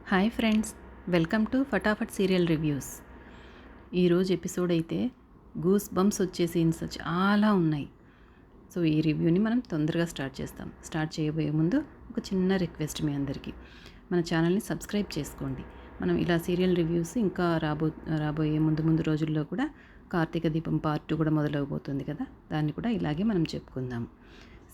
Hi friends, welcome to Fatafat serial reviews. ఈరోజు episode అయితే goose bumps వచ్చే సీన్స్ చాలా ఉన్నాయి. సో ఈ రివ్యూని మనం తొందరగా స్టార్ట్ చేస్తాం. స్టార్ట్ చేయబోయే ముందు ఒక చిన్న రిక్వెస్ట్ మీ అందరికీ, మన ఛానల్ని సబ్స్క్రైబ్ చేసుకోండి. మనం ఇలా సీరియల్ రివ్యూస్ ఇంకా రాబోయే ముందు రోజుల్లో కూడా కార్తీక దీపం పార్ట్ 2 కూడా మొదలవబోతుంది కదా, దాన్ని కూడా ఇలాగే మనం చెప్పుకుందాం.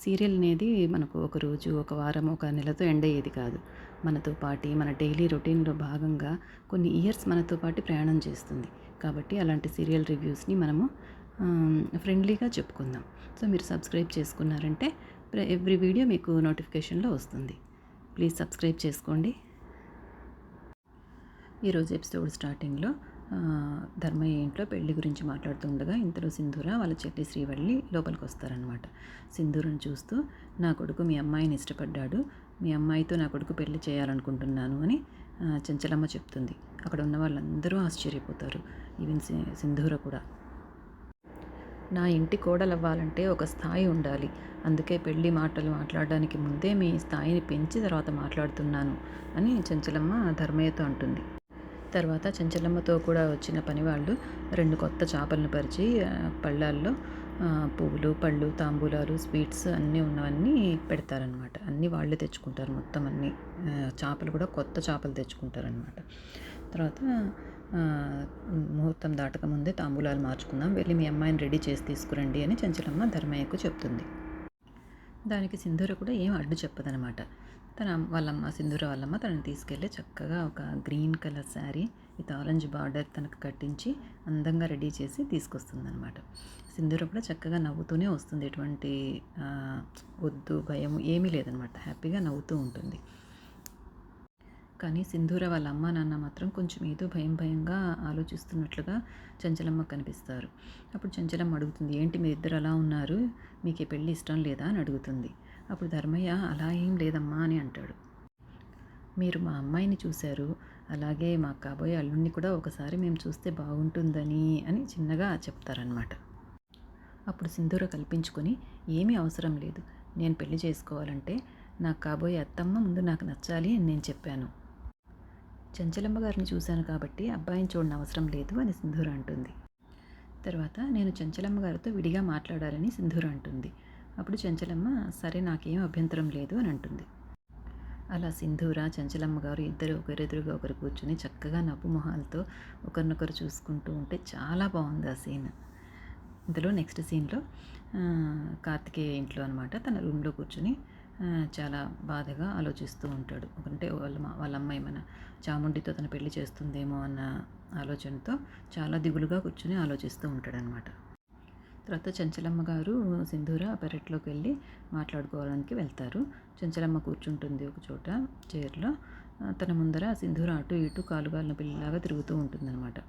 సీరియల్ అనేది మనకు ఒక రోజు, ఒక వారం, ఒక నెలతో ఎండ్ అయ్యేది కాదు. మనతో పాటు మన డైలీ రొటీన్లో భాగంగా కొన్ని ఇయర్స్ మనతో పాటు ప్రయాణం చేస్తుంది. కాబట్టి అలాంటి సీరియల్ రివ్యూస్ని మనము ఫ్రెండ్లీగా చెప్పుకుందాం. సో మీరు సబ్స్క్రైబ్ చేసుకున్నారంటే ఎవ్రీ వీడియో మీకు నోటిఫికేషన్లో వస్తుంది. ప్లీజ్ సబ్స్క్రైబ్ చేసుకోండి. ఈరోజు ఎపిసోడ్ స్టార్టింగ్లో ధర్మయ్య ఇంట్లో పెళ్లి గురించి మాట్లాడుతుండగా ఇంతలో సింధూర వాళ్ళ చెల్లి శ్రీవల్లి లోపలికి వస్తారనమాట. సింధూరను చూస్తూ, నా కొడుకు మీ అమ్మాయిని ఇష్టపడ్డాడు, మీ అమ్మాయితో నా కొడుకు పెళ్లి చేయాలనుకుంటున్నాను అని చంచలమ్మ చెప్తుంది. అక్కడ ఉన్న వాళ్ళందరూ ఆశ్చర్యపోతారు, ఈవెన్ సింధూర కూడా. నా ఇంటి కోడలవ్వాలంటే ఒక స్థాయి ఉండాలి, అందుకే పెళ్లి మాటలు మాట్లాడడానికి ముందే మీ స్థాయిని పెంచి తర్వాత మాట్లాడుతున్నాను అని చంచలమ్మ ధర్మయ్యతో అంటుంది. తర్వాత చంచలమ్మతో కూడా వచ్చిన పనివాళ్ళు 2 కొత్త చేపలను పరిచి పళ్ళాల్లో పువ్వులు, పళ్ళు, తాంబూలాలు, స్వీట్స్ అన్నీ ఉన్నవన్నీ పెడతారనమాట. అన్నీ వాళ్ళే తెచ్చుకుంటారు, మొత్తం అన్నీ. చేపలు కూడా కొత్త చేపలు తెచ్చుకుంటారనమాట. తర్వాత ముహూర్తం దాటక ముందే తాంబూలాలు మార్చుకుందాం, వెళ్ళి మీ అమ్మాయిని రెడీ చేసి తీసుకురండి అని చంచలమ్మ ధర్మయ్యకు చెప్తుంది. దానికి సింధూర కూడా ఏం అడ్డు చెప్పదనమాట. వాళ్ళమ్మ సింధూర వాళ్ళమ్మ తనని తీసుకెళ్ళి చక్కగా ఒక green colour sari with orange border తనకు కట్టించి అందంగా రెడీ చేసి తీసుకొస్తుందనమాట. సింధూర కూడా చక్కగా నవ్వుతూనే వస్తుంది, ఎటువంటి వద్దు భయం ఏమీ లేదనమాట, హ్యాపీగా నవ్వుతూ ఉంటుంది. కానీ సింధూర వాళ్ళ అమ్మ నాన్న మాత్రం కొంచెం ఏదో భయంగా ఆలోచిస్తున్నట్లుగా చంచలమ్మ కనిపిస్తారు. అప్పుడు చంచలమ్మ అడుగుతుంది, ఏంటి మీ ఇద్దరు అలా ఉన్నారు, మీకు ఈ పెళ్ళి ఇష్టం లేదా అని అడుగుతుంది. అప్పుడు ధర్మయ్య, అలా ఏం లేదమ్మా అని అంటాడు. మీరు మా అమ్మాయిని చూశారు, అలాగే మా కాబోయే అల్లుడిని కూడా ఒకసారి మేము చూస్తే బాగుంటుందని అని చిన్నగా చెప్తారనమాట. అప్పుడు సింధూర కల్పించుకొని, ఏమీ అవసరం లేదు, నేను పెళ్లి చేసుకోవాలంటే నాకు కాబోయే అత్తమ్మ ముందు నాకు నచ్చాలి అని నేను చెప్పాను. చంచలమ్మ గారిని చూశాను కాబట్టి అబ్బాయిని చూడని అవసరం లేదు అని సింధూర అంటుంది. తర్వాత నేను చంచలమ్మ గారితో విడిగా మాట్లాడాలని సింధూర అంటుంది. అప్పుడు చంచలమ్మ, సరే నాకేం అభ్యంతరం లేదు అని అంటుంది. అలా సింధూర, చంచలమ్మ గారు ఇద్దరు ఒకరెదురుగా ఒకరు కూర్చుని చక్కగా నవ్వు మొహాలతో ఒకరినొకరు చూసుకుంటూ ఉంటే చాలా బాగుంది ఆ సీన్. ఇందులో నెక్స్ట్ సీన్లో కార్తికేయ ఇంట్లో అనమాట, తన రూమ్లో కూర్చుని చాలా బాధగా ఆలోచిస్తూ ఉంటాడు. అంటే వాళ్ళ అమ్మాయి మన చాముండితో తన పెళ్లి చేస్తుందేమో అన్న ఆలోచనతో చాలా దిగులుగా కూర్చుని ఆలోచిస్తూ ఉంటాడనమాట. తర్వాత చంచలమ్మ గారు సింధూర పెరట్లోకి వెళ్ళి మాట్లాడుకోవడానికి వెళ్తారు. చంచలమ్మ కూర్చుంటుంది ఒక చోట చైర్లో. తన ముందర సింధూర అటు ఇటు కాలుగాలిన పిల్లలాగా తిరుగుతూ ఉంటుందన్నమాట.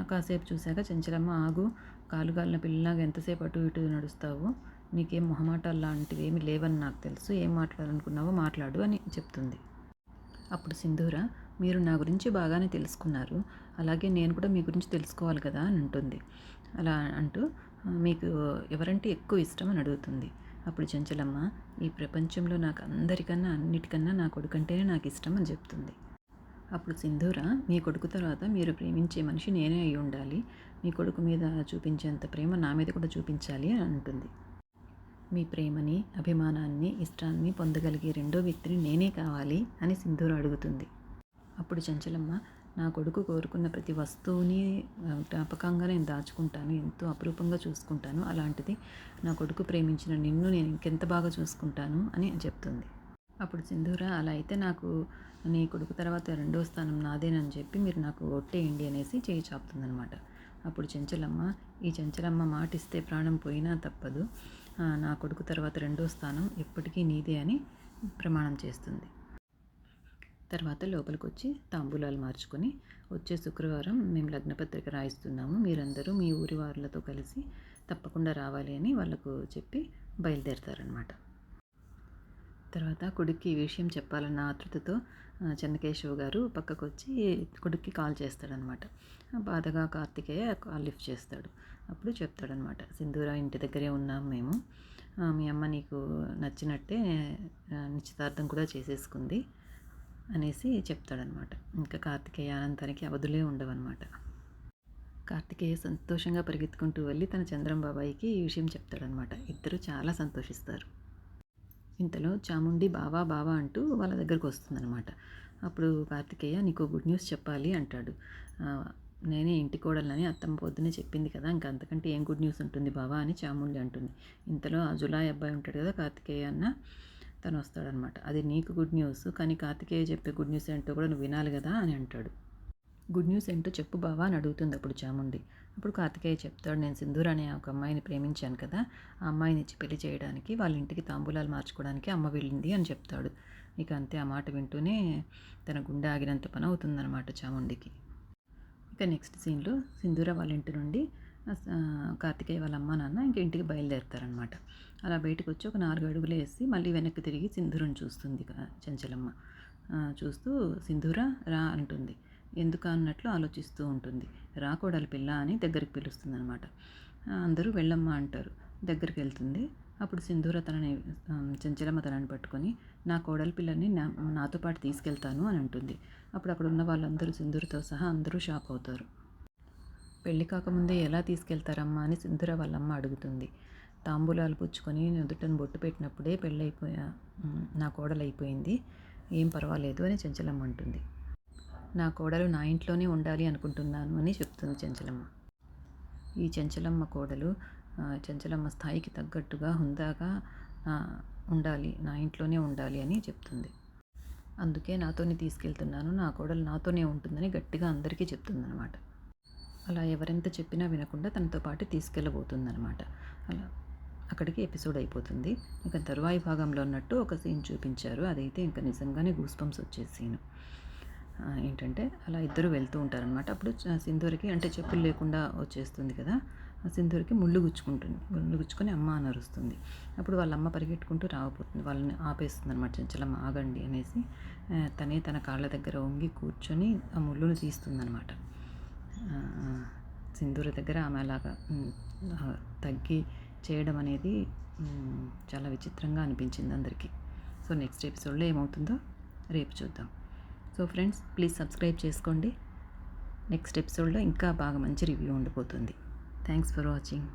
కాసేపు చూశాక చంచలమ్మ, ఆగు, కాలుగాలిన పిల్లలాగా ఎంతసేపు అటు ఇటు నడుస్తావు, నీకేం మొహమాటాలు లాంటివి ఏమి లేవని నాకు తెలుసు, ఏం మాట్లాడాలనుకున్నావో మాట్లాడు అని చెప్తుంది. అప్పుడు సింధూర, మీరు నా గురించి బాగానే తెలుసుకున్నారు, అలాగే నేను కూడా మీ గురించి తెలుసుకోవాలి కదా అని అంటుంది. అలా అంటూ, మీకు ఎవరంటే ఎక్కువ ఇష్టం అని అడుగుతుంది. అప్పుడు చంచలమ్మ, ఈ ప్రపంచంలో నాకు అందరికన్నా అన్నిటికన్నా నా కొడుకంటేనే నాకు ఇష్టం అని చెప్తుంది. అప్పుడు సింధూర, మీ కొడుకు తర్వాత మీరు ప్రేమించే మనిషి నేనే అయి ఉండాలి, మీ కొడుకు మీద చూపించేంత ప్రేమ నా మీద కూడా చూపించాలి అని అంటుంది. మీ ప్రేమని, అభిమానాన్ని, ఇష్టాన్ని పొందగలిగే రెండో వ్యక్తిని నేనే కావాలి అని సింధూర అడుగుతుంది. అప్పుడు చంచలమ్మ, నా కొడుకు కోరుకున్న ప్రతి వస్తువుని జ్ఞాపకంగా నేను దాచుకుంటాను, ఎంతో అపురూపంగా చూసుకుంటాను, అలాంటిది నా కొడుకు ప్రేమించిన నిన్ను నేను ఇంకెంత బాగా చూసుకుంటాను అని చెప్తుంది. అప్పుడు సింధూర, అలా అయితే నాకు నీ కొడుకు తర్వాత రెండో స్థానం నాదేనని చెప్పి మీరు నాకు ఒట్టేయండి అనేసి చేయి చాపుతుందనమాట. అప్పుడు చంచలమ్మ, ఈ చంచలమ్మ మాటిస్తే ప్రాణం పోయినా తప్పదు, నా కొడుకు తర్వాత రెండో స్థానం ఎప్పటికీ నీదే అని ప్రమాణం చేస్తుంది. తర్వాత లోపలికి వచ్చి తాంబూలాలు మార్చుకొని, వచ్చే శుక్రవారం మేము లగ్నపత్రిక రాయిస్తున్నాము, మీరందరూ మీ ఊరి వారులతో కలిసి తప్పకుండా రావాలి అని వాళ్ళకు చెప్పి బయలుదేరతారనమాట. తర్వాత కొడుక్కి ఈ విషయం చెప్పాలన్న ఆతృతతో చెన్నకేశవ్ గారు పక్కకు వచ్చి కొడుక్కి కాల్ చేస్తాడనమాట. బాధగా కార్తికేయ కాల్ లిఫ్ట్ చేస్తాడు. అప్పుడు చెప్తాడనమాట, సింధూర ఇంటి దగ్గరే ఉన్నాం మేము, మీ అమ్మ నీకు నచ్చినట్టే నిశ్చితార్థం కూడా చేసేసుకుంది, అనేసి చెప్తాడనమాట. ఇంకా కార్తికేయ అనంతానికి అవధులే ఉండవన్నమాట. కార్తికేయ సంతోషంగా పరిగెత్తుకుంటూ వెళ్ళి తన చంద్రం బాబాయికి ఈ విషయం చెప్తాడనమాట. ఇద్దరు చాలా సంతోషిస్తారు. ఇంతలో చాముండి బావా బావా అంటూ వాళ్ళ దగ్గరకు వస్తుందనమాట. అప్పుడు కార్తికేయ నీకు గుడ్ న్యూస్ చెప్పాలి అంటాడు. నేనే ఇంటి కోడలని అత్తమ్మ పొద్దునే చెప్పింది కదా, ఇంకా అంతకంటే ఏం గుడ్ న్యూస్ ఉంటుంది బావా అని చాముండి అంటుంది. ఇంతలో ఆ జులాయి అబ్బాయి ఉంటాడు కదా కార్తికేయ అన్న, తను వస్తాడనమాట. అది నీకు గుడ్ న్యూస్, కానీ కార్తికేయ చెప్పే గుడ్ న్యూస్ ఏంటో కూడా నువ్వు వినాలి కదా అని అంటాడు. గుడ్ న్యూస్ ఏంటో చెప్పు బావా అని అడుగుతుంది అప్పుడు చాముండి. అప్పుడు కార్తికేయ చెప్తాడు, నేను సింధూర్ అనే ఒక అమ్మాయిని ప్రేమించాను కదా, ఆ అమ్మాయిని ఇచ్చి పెళ్లి చేయడానికి వాళ్ళ ఇంటికి తాంబూలాలు మార్చుకోవడానికి అమ్మ వెళ్ళింది అని చెప్తాడు. ఇక అంతే, ఆ మాట వింటూనే తన గుండె ఆగినంత పని అవుతుందన్నమాట చాముండికి. ఇక నెక్స్ట్ సీన్లో సింధూర వాళ్ళ ఇంటి నుండి కార్తికేయ వాళ్ళ అమ్మ నాన్న ఇంక ఇంటికి బయలుదేరుతారనమాట. అలా బయటకు వచ్చి ఒక 4 అడుగులు వేసి మళ్ళీ వెనక్కి తిరిగి సింధూరను చూస్తుంది చంచలమ్మ. చూస్తూ సింధూర రా అంటుంది. ఎందుకు అన్నట్లు ఆలోచిస్తూ ఉంటుంది. రా కోడలి పిల్ల అని దగ్గరికి పిలుస్తుంది అనమాట. అందరూ వెళ్ళమ్మా అంటారు. దగ్గరికి వెళ్తుంది. అప్పుడు సింధూర తనని చంచలమ్మ తనని పట్టుకొని నా కోడలి పిల్లని నాతో పాటు తీసుకెళ్తాను అని అంటుంది. అప్పుడు అక్కడ ఉన్న వాళ్ళందరూ సింధూరతో సహా అందరూ షాక్ అవుతారు. పెళ్లి కాకముందే ఎలా తీసుకెళ్తారమ్మా అని సింధూర వాళ్ళమ్మ అడుగుతుంది. తాంబూలాలు పుచ్చుకొని నుదుటను బొట్టు పెట్టినప్పుడే పెళ్ళైపోయా నా కోడలు అయిపోయింది, ఏం పర్వాలేదు అని చంచలమ్మ అంటుంది. నా కోడలు నా ఇంట్లోనే ఉండాలి అనుకుంటున్నాను అని చెప్తుంది చంచలమ్మ. ఈ చంచలమ్మ కోడలు చంచలమ్మ స్థాయికి తగ్గట్టుగా హుందాగా ఉండాలి, నా ఇంట్లోనే ఉండాలి అని చెప్తుంది. అందుకే నాతోనే తీసుకెళ్తున్నాను, నా కోడలు నాతోనే ఉంటుందని గట్టిగా అందరికీ చెప్తుందనమాట. అలా ఎవరెంత చెప్పినా వినకుండా తనతో పాటు తీసుకెళ్ళబోతుందనమాట. అలా అక్కడికి ఎపిసోడ్ అయిపోతుంది. ఇక తరువాయి భాగంలో ఉన్నట్టు ఒక సీన్ చూపించారు. అదైతే ఇంకా నిజంగానే గూస్ బంప్స్ వచ్చే సీను. ఏంటంటే అలా ఇద్దరు వెళ్తూ ఉంటారనమాట. అప్పుడు సింధూరికి అంటే చెప్పులు లేకుండా వచ్చేస్తుంది కదా, సింధూరికి ముళ్ళు గుచ్చుకొని అమ్మ అని అరుస్తుంది. అప్పుడు వాళ్ళ అమ్మ పరిగెట్టుకుంటూ రాకపోతుంది, వాళ్ళని ఆపేస్తుంది అనమాట. చంచలమ్మ ఆగండి అనేసి తనే తన కాళ్ళ దగ్గర వంగి కూర్చొని ఆ ముళ్ళును తీస్తుందనమాట. సింధూర దగ్గర ఆమె అలాగా తగ్గి చేయడం అనేది చాలా విచిత్రంగా అనిపించింది అందరికీ. సో నెక్స్ట్ ఎపిసోడ్లో ఏమవుతుందో రేపు చూద్దాం. సో ఫ్రెండ్స్, ప్లీజ్ సబ్స్క్రైబ్ చేసుకోండి. నెక్స్ట్ ఎపిసోడ్లో ఇంకా బాగా మంచి రివ్యూ ఉండిపోతుంది. Thanks for watching.